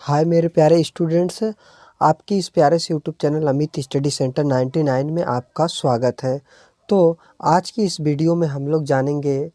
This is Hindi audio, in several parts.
हाय मेरे प्यारे स्टूडेंट्स, आपकी इस प्यारे से YouTube channel Amit study centre 99 में आपका स्वागत है। तो आज की इस वीडियो में हम लोग जानेंगे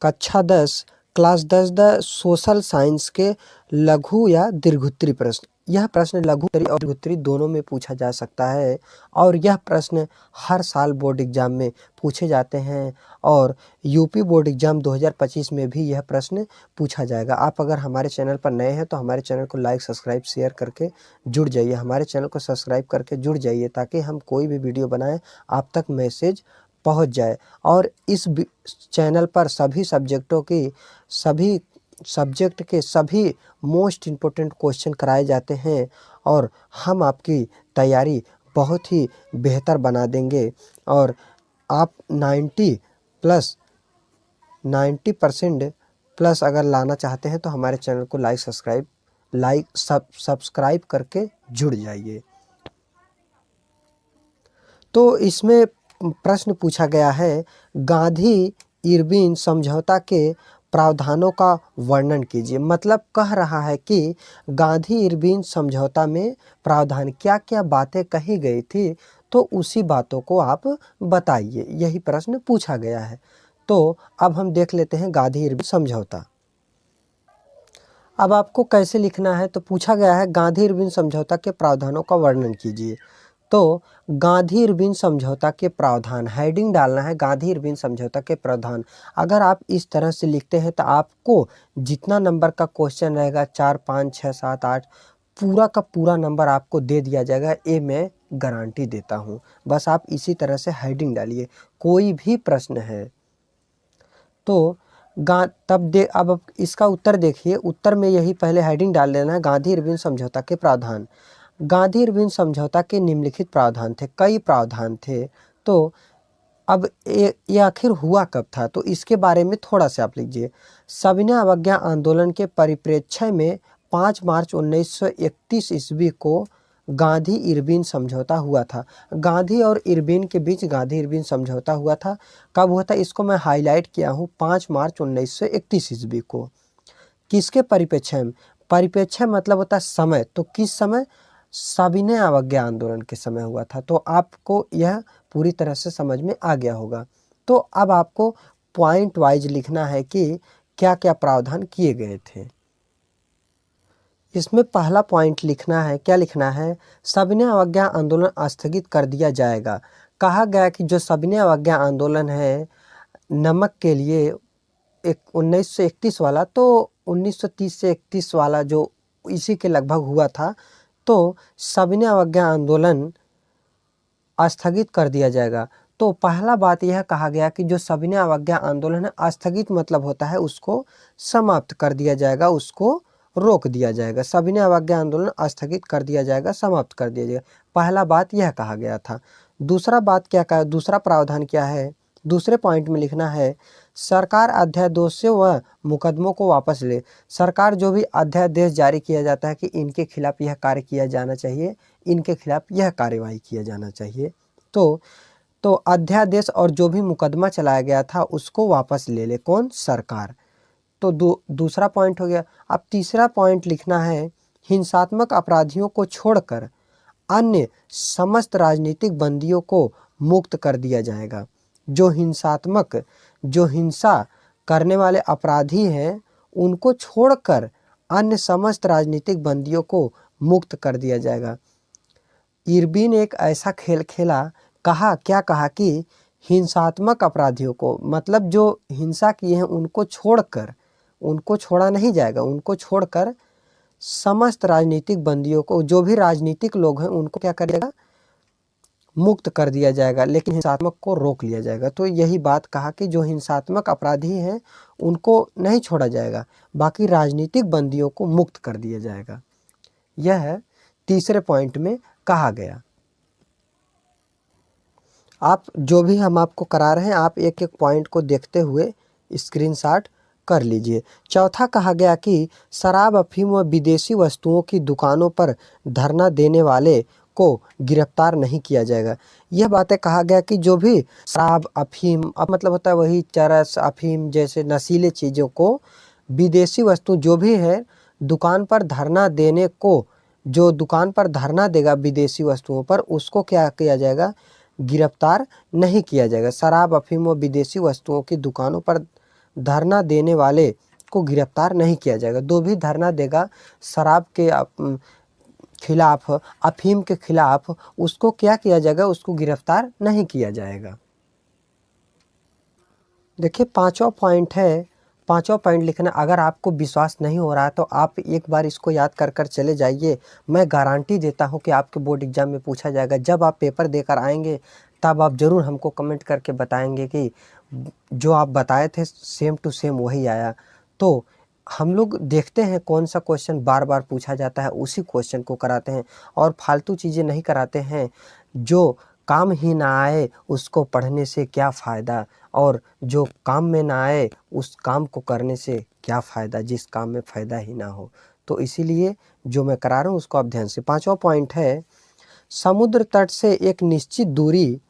कक्षा 10 क्लास 10 द सोशल साइंस के लघु या दीर्घोत्तरी प्रश्न। यह प्रश्न लघुत्तरी और दीर्घोत्तरी दोनों में पूछा जा सकता है और यह प्रश्न हर साल बोर्ड एग्जाम में पूछे जाते हैं और यूपी बोर्ड एग्जाम 2025 में भी यह प्रश्न पूछा जाएगा। आप अगर हमारे चैनल पर नए हैं तो हमारे चैनल को लाइक सब्सक्राइब शेयर करके जुड़ जाइए। हमारे चैनल को सब्सक्राइब करके जुड़ जाइए ताकि हम कोई भी वीडियो बनाएं आप तक मैसेज पहुंच जाए। और इस चैनल पर सभी सब्जेक्ट के सभी मोस्ट इम्पोर्टेंट क्वेश्चन कराए जाते हैं और हम आपकी तैयारी बहुत ही बेहतर बना देंगे और आप 90% प्लस अगर लाना चाहते हैं तो हमारे चैनल को सब्सक्राइब करके जुड़ जाइए। तो इसमें प्रश्न पूछा गया है, गांधी इरविन समझौता के प्रावधानों का वर्णन कीजिए। मतलब कह रहा है कि गांधी इरविन समझौता में प्रावधान क्या क्या बातें कही गई थी, तो उसी बातों को आप बताइए। यही प्रश्न पूछा गया है। तो अब हम देख लेते हैं गांधी इरविन समझौता। अब आपको कैसे लिखना है, तो पूछा गया है गांधी इरविन समझौता के प्रावधानों का वर्णन कीजिए। तो गांधी इरविन समझौता के प्रावधान, हेडिंग डालना है गांधी इरविन समझौता के प्रावधान। अगर आप इस तरह से लिखते हैं तो आपको जितना नंबर का क्वेश्चन रहेगा 4, 5, 6, 7, 8 पूरा का पूरा नंबर आपको दे दिया जाएगा। ये मैं गारंटी देता हूँ। बस आप इसी तरह से हेडिंग डालिए। कोई भी प्रश्न है तो अब इसका उत्तर देखिए। उत्तर में यही पहले हेडिंग डाल देना है गांधी इरविन समझौता के प्रावधान। गांधी इरविन समझौता के निम्नलिखित प्रावधान थे। कई प्रावधान थे। तो अब ये आखिर हुआ कब था, तो इसके बारे में थोड़ा सा आप लीजिए। सविनय अवज्ञा आंदोलन के परिप्रेक्ष्य में 5 मार्च 1931 ईस्वी को गांधी इरविन समझौता हुआ था। गांधी और इरविन के बीच गांधी इरविन समझौता हुआ था। कब हुआ था इसको मैं हाईलाइट किया हूँ, 5 मार्च 1931 ईस्वी को। किसके परिप्रेक्ष्य में? परिप्रेक्ष्य मतलब होता है समय। तो किस समय? सविनय अवज्ञा आंदोलन के समय हुआ था। तो आपको यह पूरी तरह से समझ में आ गया होगा। तो अब आपको पॉइंट वाइज लिखना है कि क्या क्या प्रावधान किए गए थे। इसमें पहला पॉइंट लिखना है, क्या लिखना है? सविनय अवज्ञा आंदोलन स्थगित कर दिया जाएगा। कहा गया कि जो सविनय अवज्ञा आंदोलन है नमक के लिए 1931 वाला, तो 1930 से 31 वाला जो इसी के लगभग हुआ था, तो सविनय अवज्ञा आंदोलन स्थगित कर दिया जाएगा। तो पहला बात यह कहा गया कि जो सविनय अवज्ञा आंदोलन है, स्थगित मतलब होता है उसको समाप्त कर दिया जाएगा, उसको रोक दिया जाएगा। सविनय अवज्ञा आंदोलन स्थगित कर दिया जाएगा, समाप्त कर दिया जाएगा। पहला बात यह कहा गया था। दूसरा बात क्या कहा, दूसरा प्रावधान क्या है? दूसरे पॉइंट में लिखना है, सरकार अध्यादेशों व मुकदमों को वापस ले। सरकार जो भी अध्यादेश जारी किया जाता है कि इनके खिलाफ यह कार्य किया जाना चाहिए, इनके खिलाफ यह कार्यवाही किया जाना चाहिए, तो अध्यादेश और जो भी मुकदमा चलाया गया था उसको वापस ले ले। कौन? सरकार। तो दूसरा पॉइंट हो गया। अब तीसरा पॉइंट लिखना है, हिंसात्मक अपराधियों को छोड़कर अन्य समस्त राजनीतिक बंदियों को मुक्त कर दिया जाएगा। जो हिंसा करने वाले अपराधी हैं उनको छोड़कर अन्य समस्त राजनीतिक बंदियों को मुक्त कर दिया जाएगा। इरविन एक ऐसा खेल खेला, क्या कहा कि हिंसात्मक अपराधियों को, मतलब जो हिंसा किए हैं उनको छोड़कर, उनको छोड़ा नहीं जाएगा, उनको छोड़कर समस्त राजनीतिक बंदियों को, जो भी राजनीतिक लोग हैं उनको क्या करेगा? मुक्त कर दिया जाएगा, लेकिन हिंसात्मक को रोक लिया जाएगा। तो यही बात कहा कि जो हिंसात्मक अपराधी हैं उनको नहीं छोड़ा जाएगा, बाकी राजनीतिक बंदियों को मुक्त कर दिया जाएगा। यह तीसरे पॉइंट में कहा गया। आप जो भी हम आपको करा रहे हैं, आप एक एक पॉइंट को देखते हुए स्क्रीनशॉट कर लीजिए। चौथा कहा गया कि शराब, अफीम व विदेशी वस्तुओं की दुकानों पर धरना देने वाले को गिरफ्तार नहीं किया जाएगा। यह बातें कहा गया कि जो भी शराब, अफीम, अब मतलब होता है वही चरस, अफीम जैसे नशीले चीज़ों को, विदेशी वस्तु जो भी है दुकान पर धरना देने को, जो दुकान पर धरना देगा विदेशी वस्तुओं पर, उसको क्या किया जाएगा, गिरफ्तार नहीं किया जाएगा। शराब, अफीम व विदेशी वस्तुओं की दुकानों पर धरना देने वाले को गिरफ्तार नहीं किया जाएगा। जो भी धरना देगा शराब के खिलाफ, अफीम के खिलाफ, उसको क्या किया जाएगा, उसको गिरफ्तार नहीं किया जाएगा। देखिए पांचवा पॉइंट है, पांचवा पॉइंट लिखना। अगर आपको विश्वास नहीं हो रहा है तो आप एक बार इसको याद कर कर चले जाइए। मैं गारंटी देता हूं कि आपके बोर्ड एग्जाम में पूछा जाएगा। जब आप पेपर देकर आएंगे तब आप ज़रूर हमको कमेंट करके बताएंगे कि जो आप बताए थे सेम टू सेम वही आया। तो हम लोग देखते हैं कौन सा क्वेश्चन बार बार पूछा जाता है, उसी क्वेश्चन को कराते हैं और फालतू चीज़ें नहीं कराते हैं। जो काम ही ना आए उसको पढ़ने से क्या फ़ायदा, और जो काम में ना आए उस काम को करने से क्या फ़ायदा, जिस काम में फ़ायदा ही ना हो। तो इसीलिए जो मैं करा रहा हूँ उसको आप ध्यान से। पांचवा पॉइंट है, समुद्र तट से एक निश्चित दूरी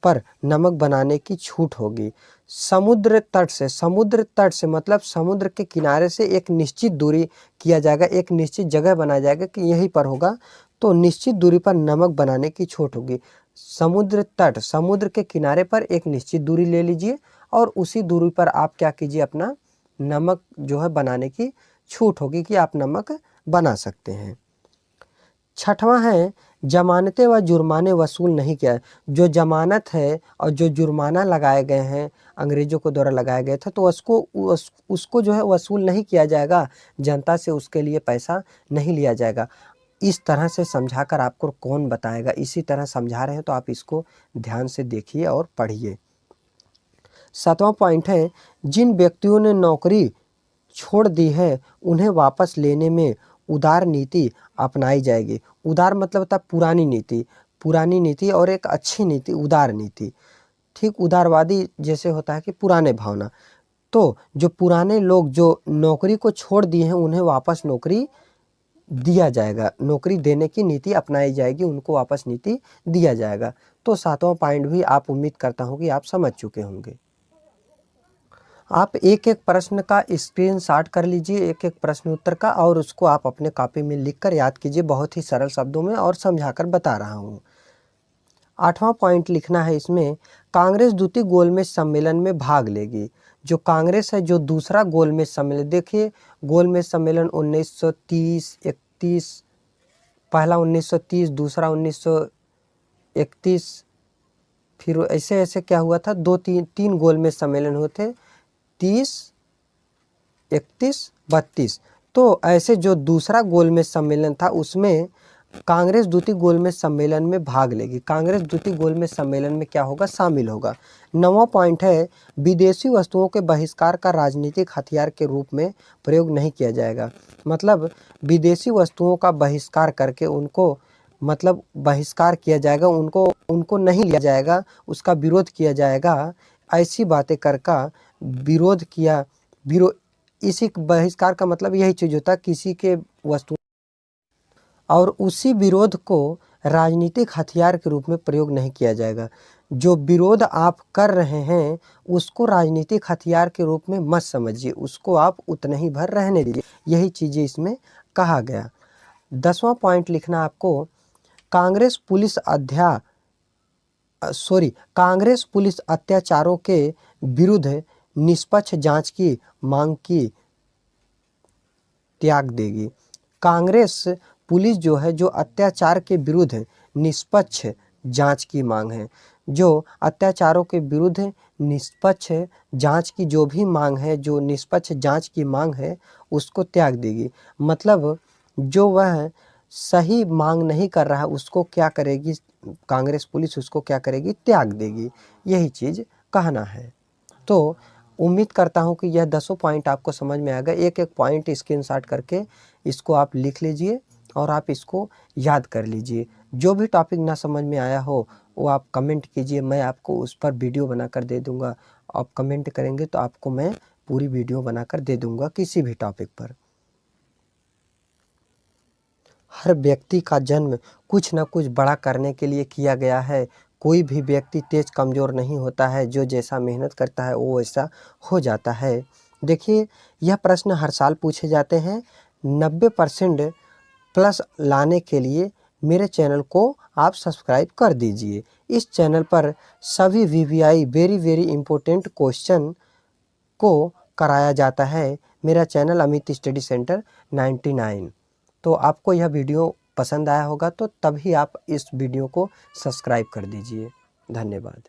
पर नमक बनाने की छूट होगी। समुद्र तट से, समुद्र तट से मतलब समुद्र के किनारे से एक निश्चित दूरी किया जाएगा, एक निश्चित जगह बनाया जाएगा कि यहीं पर होगा, तो निश्चित दूरी पर नमक बनाने की छूट होगी। समुद्र तट, समुद्र के किनारे पर एक निश्चित दूरी ले लीजिए और उसी दूरी पर आप क्या कीजिए, अपना नमक जो है बनाने की छूट होगी कि आप नमक बना सकते हैं। छठवां है, जमानतें व जुर्माने वसूल नहीं किया। जो जमानत है और जो जुर्माना लगाए गए हैं अंग्रेजों को द्वारा लगाया गया था, तो उसको जो है वसूल नहीं किया जाएगा, जनता से उसके लिए पैसा नहीं लिया जाएगा। इस तरह से समझाकर आपको कौन बताएगा, इसी तरह समझा रहे हैं तो आप इसको ध्यान से देखिए और पढ़िए। सातवां पॉइंट है, जिन व्यक्तियों ने नौकरी छोड़ दी है उन्हें वापस लेने में उदार नीति अपनाई जाएगी। उदार मतलब होता है पुरानी नीति, पुरानी नीति और एक अच्छी नीति, उदार नीति। ठीक, उदारवादी जैसे होता है कि पुराने भावना। तो जो पुराने लोग जो नौकरी को छोड़ दिए हैं उन्हें वापस नौकरी दिया जाएगा, नौकरी देने की नीति अपनाई जाएगी, उनको वापस नीति दिया जाएगा। तो सातवां पॉइंट भी आप उम्मीद करता हूँ कि आप समझ चुके होंगे। आप एक एक प्रश्न का स्क्रीनशॉट कर लीजिए, एक एक प्रश्न उत्तर का, और उसको आप अपने कॉपी में लिखकर याद कीजिए, बहुत ही सरल शब्दों में और समझाकर बता रहा हूँ। आठवां पॉइंट लिखना है इसमें, कांग्रेस द्वितीय गोलमेज सम्मेलन में भाग लेगी। जो कांग्रेस है जो दूसरा गोलमेज सम्मेलन, देखिए गोलमेज सम्मेलन 1930-31, पहला 1930, दूसरा 1931, फिर ऐसे ऐसे क्या हुआ था, तीन गोलमेज सम्मेलन हुए थे, 30, 31, 32। तो ऐसे जो दूसरा गोलमेज सम्मेलन था उसमें कांग्रेस द्वितीय गोलमेज सम्मेलन में भाग लेगी। कांग्रेस द्वितीय गोलमेज सम्मेलन में क्या होगा, शामिल होगा। 9वां पॉइंट है, विदेशी वस्तुओं के बहिष्कार का राजनीतिक हथियार के रूप में प्रयोग नहीं किया जाएगा। मतलब विदेशी वस्तुओं का बहिष्कार करके उनको, मतलब बहिष्कार किया जाएगा, उनको नहीं लिया जाएगा, उसका विरोध किया जाएगा, ऐसी बातें करके विरोध किया। इसी बहिष्कार का मतलब यही चीज़ होता है, किसी के वस्तु और उसी विरोध को राजनीतिक हथियार के रूप में प्रयोग नहीं किया जाएगा। जो विरोध आप कर रहे हैं उसको राजनीतिक हथियार के रूप में मत समझिए, उसको आप उतना ही भर रहने दीजिए, यही चीज़ें इसमें कहा गया। 10वां पॉइंट लिखना आपको, कांग्रेस पुलिस अत्याचारों के विरुद्ध निष्पक्ष जांच की मांग की त्याग देगी। कांग्रेस पुलिस जो है जो अत्याचार के विरुद्ध निष्पक्ष जांच की मांग है, जो अत्याचारों के विरुद्ध निष्पक्ष जांच की जो भी मांग है, जो निष्पक्ष जांच की मांग है उसको त्याग देगी। मतलब जो वह सही मांग नहीं कर रहा है उसको क्या करेगी कांग्रेस पुलिस, उसको क्या करेगी, त्याग देगी, यही चीज़ कहना है। तो उम्मीद करता हूँ कि यह 10 पॉइंट आपको समझ में आ गए। एक एक पॉइंट स्क्रीनशॉट करके इसको आप लिख लीजिए और आप इसको याद कर लीजिए। जो भी टॉपिक ना समझ में आया हो वो आप कमेंट कीजिए, मैं आपको उस पर वीडियो बनाकर दे दूँगा। आप कमेंट करेंगे तो आपको मैं पूरी वीडियो बनाकर दे दूँगा किसी भी टॉपिक पर। हर व्यक्ति का जन्म कुछ न कुछ बड़ा करने के लिए किया गया है। कोई भी व्यक्ति तेज कमज़ोर नहीं होता है, जो जैसा मेहनत करता है वो वैसा हो जाता है। देखिए यह प्रश्न हर साल पूछे जाते हैं, 90% प्लस लाने के लिए मेरे चैनल को आप सब्सक्राइब कर दीजिए। इस चैनल पर सभी वीवीआई वेरी इम्पोर्टेंट क्वेश्चन को कराया जाता है। मेरा चैनल अमित स्टडी सेंटर 99। तो आपको यह वीडियो पसंद आया होगा तो तभी आप इस वीडियो को सब्सक्राइब कर दीजिए। धन्यवाद।